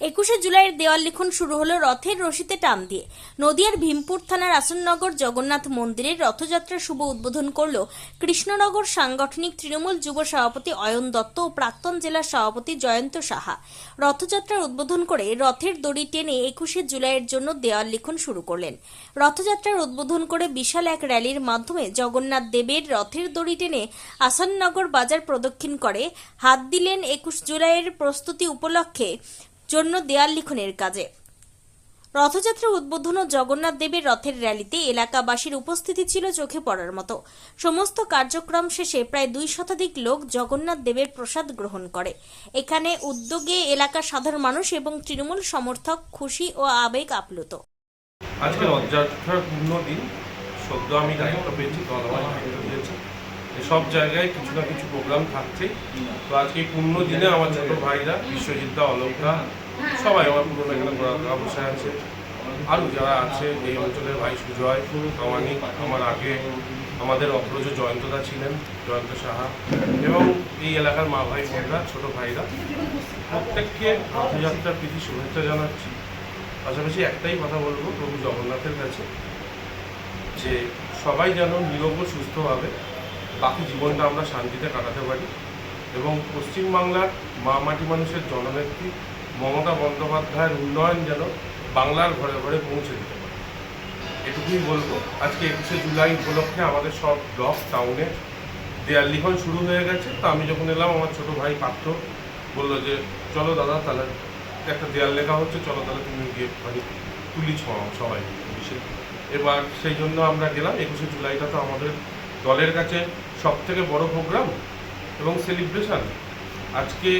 21শে জুলাইয়ের দেওয়াল লিখন শুরু হলো রথের রশিতে টান দিয়ে। নদিয়ার ভীমপুর থানার আসননগর জগন্নাথ মন্দিরের রথযাত্রার শুভ উদ্বোধন করল কৃষ্ণনগর সাংগঠনিক তৃণমূল যুব সভাপতি অয়ন দত্ত ও প্রাক্তন জেলা সভাপতি জয়ন্ত সাহা। রথযাত্রার উদ্বোধন করে রথের দড়ি টেনে 21শে জুলাইয়ের জন্য দেওয়াল লিখন শুরু করলেন। রথযাত্রার উদ্বোধন করে বিশাল এক র্যালির মাধ্যমে জগন্নাথ দেবের রথের দড়ি টেনে আসননগর বাজার প্রদক্ষিণ করে হাত দিলেন 21 জুলাইয়ের প্রস্তুতি উপলক্ষে জন্য দেয়াল লিখনের কাজে। রথযাত্রা উদ্বোধন ও জগন্নাথ দেবের রথের র্যালিতে এলাকাবাসীর উপস্থিতি ছিল চোখে পড়ার মতো। সমস্ত কার্যক্রম শেষে প্রায় 2 শতাধিক লোক জগন্নাথ দেবের প্রসাদ গ্রহণ করে। এখানে উদ্যোগে এলাকার সাধারণ মানুষ এবং তৃণমূল সমর্থক খুশি ও আবেগ আপ্লুত। আজকে রথযাত্রার পূর্ণ দিন, সদ্য আমি দায়িত্ব পেয়েছি, দলবাই দায়িত্ব দিয়েছে। সব জায়গায় কিছু না কিছু প্রোগ্রাম থাকছেই। তো আজকে এই পূর্ণ দিনে আমার ছোট ভাইরা বিশ্বজিৎদা, অলোকদা, সবাই আমার পুরোনো এখানে বসে আছে। আরও যারা আছে এই অঞ্চলের ভাই সুজয়, আমানিক, আমার আগে আমাদের অগ্রজ জয়ন্তদা ছিলেন, জয়ন্ত সাহা, এবং এই এলাকার মা ভাই বোনরা, ছোটো ভাইরা, প্রত্যেককে রথযাত্রার প্রীতি শুভেচ্ছা জানাচ্ছি। পাশাপাশি একটাই কথা বলবো প্রভু জগন্নাথের কাছে, যে সবাই যেন নিরোগ সুস্থভাবে বাকি জীবনটা আমরা শান্তিতে কাটাতে পারি এবং পশ্চিমবাংলার মা মাটি মানুষের জননেত্রী মমতা বন্দ্যোপাধ্যায়ের উন্নয়ন যেন বাংলার ঘরে ঘরে পৌঁছে দিতে পারে। এটুকুই বলবো। আজকে 21শে জুলাই উপলক্ষে আমাদের সব ব্লক টাউনে দেয়াল লিখন শুরু হয়ে গেছে। তো আমি যখন এলাম, আমার ছোটো ভাই পার্থ বললো যে চলো দাদা, তাহলে একটা দেয়াল লেখা হচ্ছে, চলো তাহলে তুমি গিয়ে মানে তুলি ছোঁয়াও সবাই বিশেষ। এবার সেই জন্য আমরা গেলাম। 21শে জুলাইটা তো আমাদের দলের কাছে সব থেকে বড় প্রোগ্রাম এবং সেলিব্রেশন। আজকে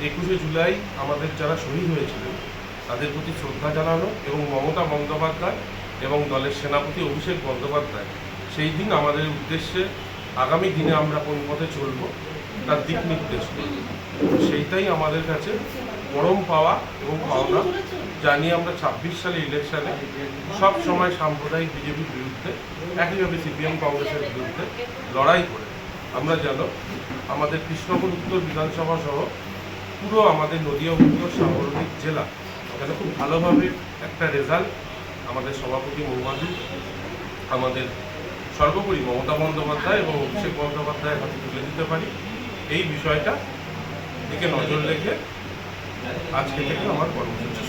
21শে জুলাই আমাদের যারা শহীদ হয়েছিলেন তাদের প্রতি শ্রদ্ধা জানানো এবং মমতা বন্দ্যোপাধ্যায় এবং দলের সেনাপতি অভিষেক বন্দ্যোপাধ্যায় সেই দিন আমাদের উদ্দেশ্যে আগামী দিনে আমরা কোন পথে চলব তার দিক নির্দেশ করব। সেইটাই আমাদের কাছে পরম পাওয়া এবং পাওনা, যা নিয়ে আমরা 26 সালে ইলেকশনে সব সময় সাম্প্রদায়িক বিজেপির বিরুদ্ধে, একইভাবে সিপিএম কংগ্রেসের বিরুদ্ধে লড়াই করে আমরা যেন আমাদের কৃষ্ণনগর উত্তর বিধানসভা সহ পুরো আমাদের নদিয়া উত্তর সাংগঠনিক জেলা যেন খুব ভালোভাবে একটা রেজাল্ট আমাদের সভাপতি মৌমাদি, আমাদের সর্বোপরি মমতা বন্দ্যোপাধ্যায় এবং অভিষেক বন্দ্যোপাধ্যায়ের হাতে তুলে দিতে পারি। এই বিষয়টা দিকে নজর রেখে আজকে থেকে আমার কর্মসূচি